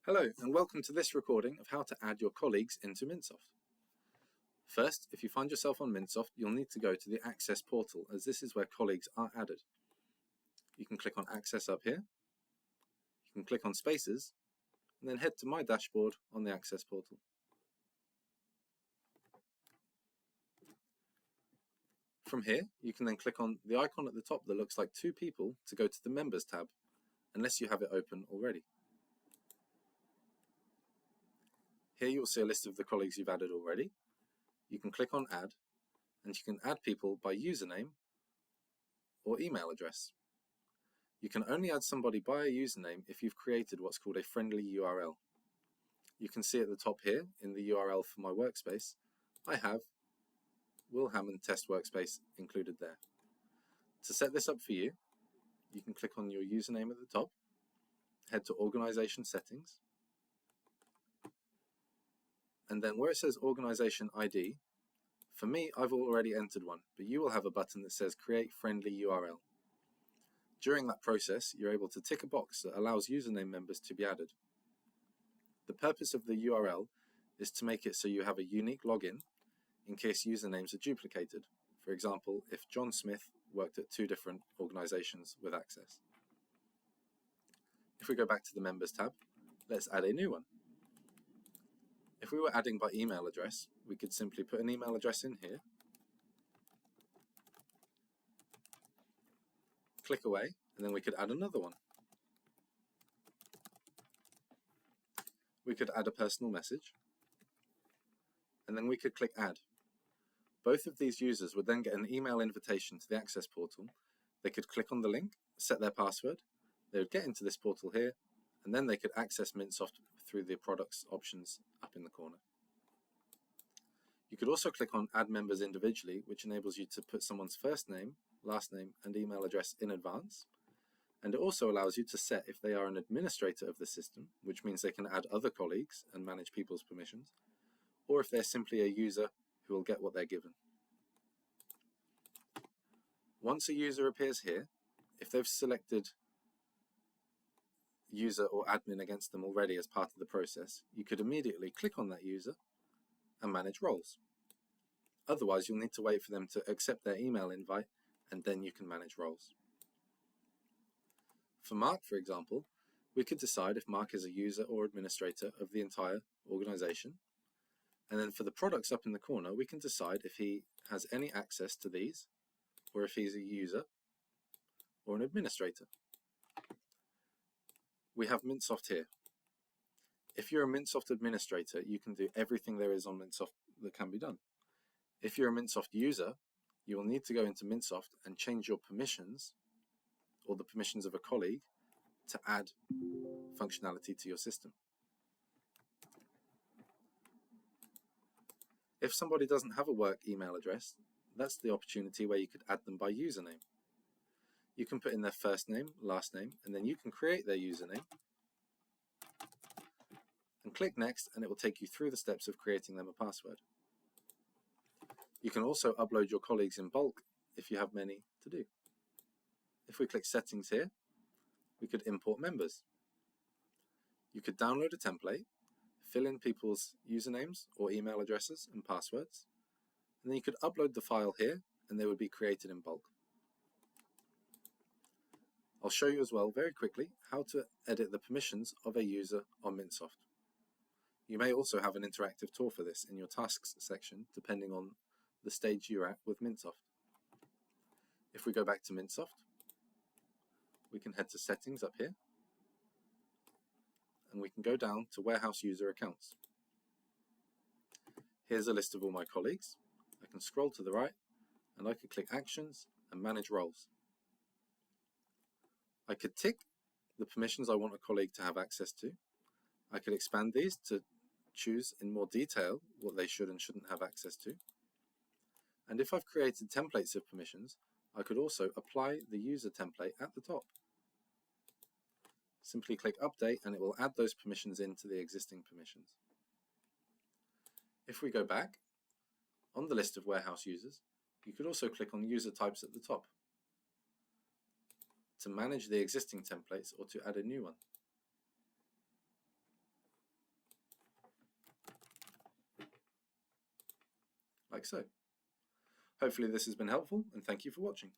Hello and welcome to this recording of how to add your colleagues into Mintsoft. First, if you find yourself on Mintsoft, you'll need to go to the Access portal, as this is where colleagues are added. You can click on Access up here, you can click on Spaces, and then head to My Dashboard on the Access portal. From here, you can then click on the icon at the top that looks like two people to go to the Members tab, unless you have it open already. Here you'll see a list of the colleagues you've added already. You can click on Add, and you can add people by username or email address. You can only add somebody by a username if you've created what's called a friendly URL. You can see at the top here in the URL for my workspace, I have Will Hammond Test Workspace included there. To set this up for you, you can click on your username at the top, head to Organization Settings, and then where it says Organization ID, for me, I've already entered one, but you will have a button that says Create Friendly URL. During that process, you're able to tick a box that allows username members to be added. The purpose of the URL is to make it so you have a unique login in case usernames are duplicated. For example, if John Smith worked at two different organizations with Access. If we go back to the Members tab, let's add a new one. If we were adding by email address, we could simply put an email address in here, click away, and then we could add another one. We could add a personal message, and then we could click Add. Both of these users would then get an email invitation to the Access portal. They could click on the link, set their password, they would get into this portal here, and then they could access Mintsoft through the products options up in the corner. You could also click on Add Members Individually, which enables you to put someone's first name, last name, and email address in advance. And it also allows you to set if they are an administrator of the system, which means they can add other colleagues and manage people's permissions, or if they're simply a user who will get what they're given. Once a user appears here, if they've selected user or admin against them already as part of the process, you could immediately click on that user and manage roles. Otherwise, you'll need to wait for them to accept their email invite, and then you can manage roles. For Mark, for example, we could decide if Mark is a user or administrator of the entire organization. And then for the products up in the corner, we can decide if he has any access to these, or if he's a user or an administrator. We have Mintsoft here. If you're a Mintsoft administrator, you can do everything there is on Mintsoft that can be done. If you're a Mintsoft user, you will need to go into Mintsoft and change your permissions, or the permissions of a colleague, to add functionality to your system. If somebody doesn't have a work email address, that's the opportunity where you could add them by username. You can put in their first name, last name, and then you can create their username and click Next, and it will take you through the steps of creating them a password. You can also upload your colleagues in bulk if you have many to do. If we click Settings here, we could import members. You could download a template, fill in people's usernames or email addresses and passwords, and then you could upload the file here and they would be created in bulk. I'll show you as well very quickly how to edit the permissions of a user on Mintsoft. You may also have an interactive tour for this in your tasks section, depending on the stage you're at with Mintsoft. If we go back to Mintsoft, we can head to Settings up here, and we can go down to Warehouse User Accounts. Here's a list of all my colleagues. I can scroll to the right, and I could click Actions and Manage Roles. I could tick the permissions I want a colleague to have access to. I could expand these to choose in more detail what they should and shouldn't have access to. And if I've created templates of permissions, I could also apply the user template at the top. Simply click Update and it will add those permissions into the existing permissions. If we go back, on the list of warehouse users, you could also click on User Types at the top to manage the existing templates or to add a new one. like so. Hopefully this has been helpful, and thank you for watching.